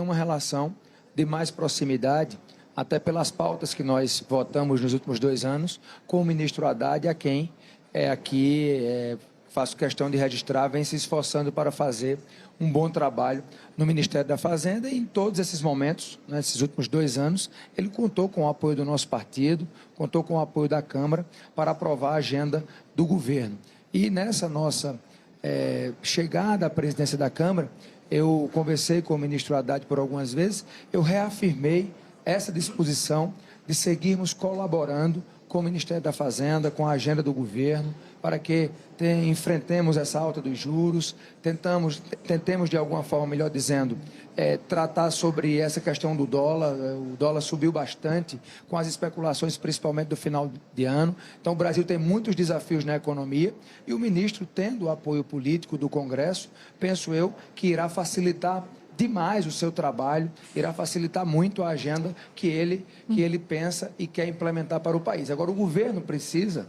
uma relação de mais proximidade, até pelas pautas que nós votamos nos últimos 2 anos, com o ministro Haddad, a quem faço questão de registrar, vem se esforçando para fazer um bom trabalho no Ministério da Fazenda, e em todos esses momentos, nesses últimos 2 anos, ele contou com o apoio do nosso partido, contou com o apoio da Câmara para aprovar a agenda do governo. E nessa nossa chegada à presidência da Câmara, eu conversei com o ministro Haddad por algumas vezes, eu reafirmei essa disposição de seguirmos colaborando com o Ministério da Fazenda, com a agenda do governo, para que enfrentemos essa alta dos juros, tentemos de alguma forma, melhor dizendo, tratar sobre essa questão do dólar. O dólar subiu bastante com as especulações, principalmente do final de ano. Então, o Brasil tem muitos desafios na economia e o ministro, tendo o apoio político do Congresso, penso eu que irá facilitar demais o seu trabalho, irá facilitar muito a agenda que ele pensa e quer implementar para o país. Agora, o governo precisa,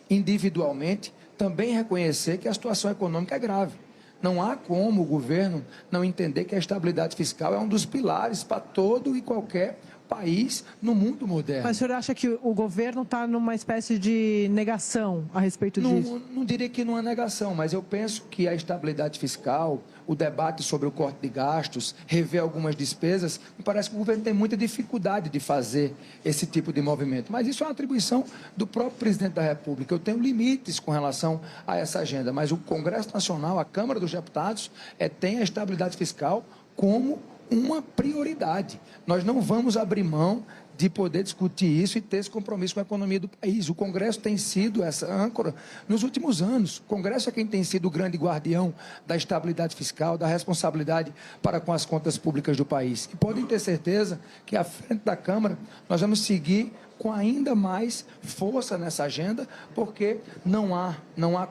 individualmente, também reconhecer que a situação econômica é grave. Não há como o governo não entender que a estabilidade fiscal é um dos pilares para todo e qualquer país no mundo moderno. Mas o senhor acha que o governo está numa espécie de negação a respeito disso? Não diria que não é negação, mas eu penso que a estabilidade fiscal, o debate sobre o corte de gastos, rever algumas despesas, me parece que o governo tem muita dificuldade de fazer esse tipo de movimento. Mas isso é uma atribuição do próprio presidente da República. Eu tenho limites com relação a essa agenda, mas o Congresso Nacional, a Câmara dos Deputados, tem a estabilidade fiscal como uma prioridade. Nós não vamos abrir mão de poder discutir isso e ter esse compromisso com a economia do país. O Congresso tem sido essa âncora nos últimos anos. O Congresso é quem tem sido o grande guardião da estabilidade fiscal, da responsabilidade para com as contas públicas do país. E podem ter certeza que, à frente da Câmara, nós vamos seguir com ainda mais força nessa agenda, porque não há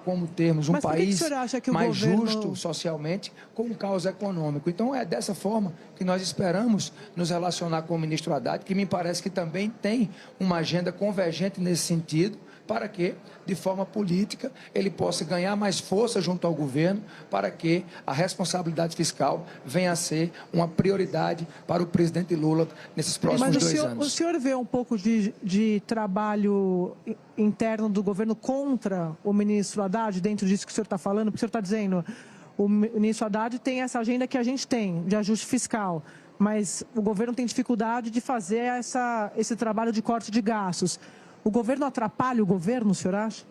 como termos um país mais justo socialmente com um caos econômico. Então, é dessa forma que nós esperamos nos relacionar com o ministro Haddad, que me parece que também tem uma agenda convergente nesse sentido, para que, de forma política, ele possa ganhar mais força junto ao governo, para que a responsabilidade fiscal venha a ser uma prioridade para o presidente Lula nesses próximos 2 anos. Mas o senhor vê um pouco de trabalho interno do governo contra o ministro Haddad, dentro disso que o senhor está falando? Porque o senhor está dizendo, o ministro Haddad tem essa agenda que a gente tem, de ajuste fiscal, mas o governo tem dificuldade de fazer esse trabalho de corte de gastos. O governo atrapalha o governo, o senhor acha?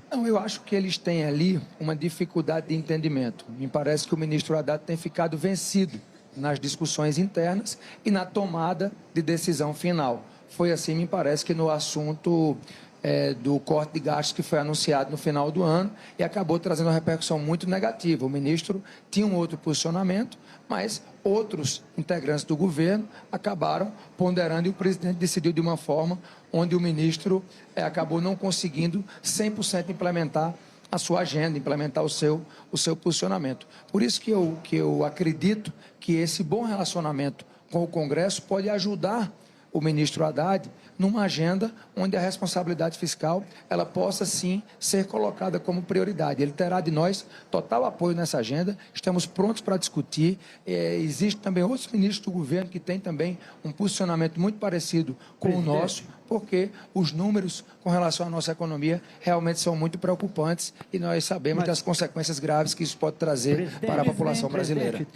Não, eu acho que eles têm ali uma dificuldade de entendimento. Me parece que o ministro Haddad tem ficado vencido nas discussões internas e na tomada de decisão final. Foi assim, me parece, que no assunto do corte de gastos que foi anunciado no final do ano e acabou trazendo uma repercussão muito negativa. O ministro tinha um outro posicionamento, mas outros integrantes do governo acabaram ponderando e o presidente decidiu de uma forma onde o ministro acabou não conseguindo 100% implementar a sua agenda, implementar o seu posicionamento. Por isso que eu acredito que esse bom relacionamento com o Congresso pode ajudar o ministro Haddad numa agenda onde a responsabilidade fiscal ela possa, sim, ser colocada como prioridade. Ele terá de nós total apoio nessa agenda, estamos prontos para discutir. Existem também outros ministros do governo que têm também um posicionamento muito parecido com o nosso, porque os números com relação à nossa economia realmente são muito preocupantes e nós sabemos das consequências graves que isso pode trazer para a população brasileira.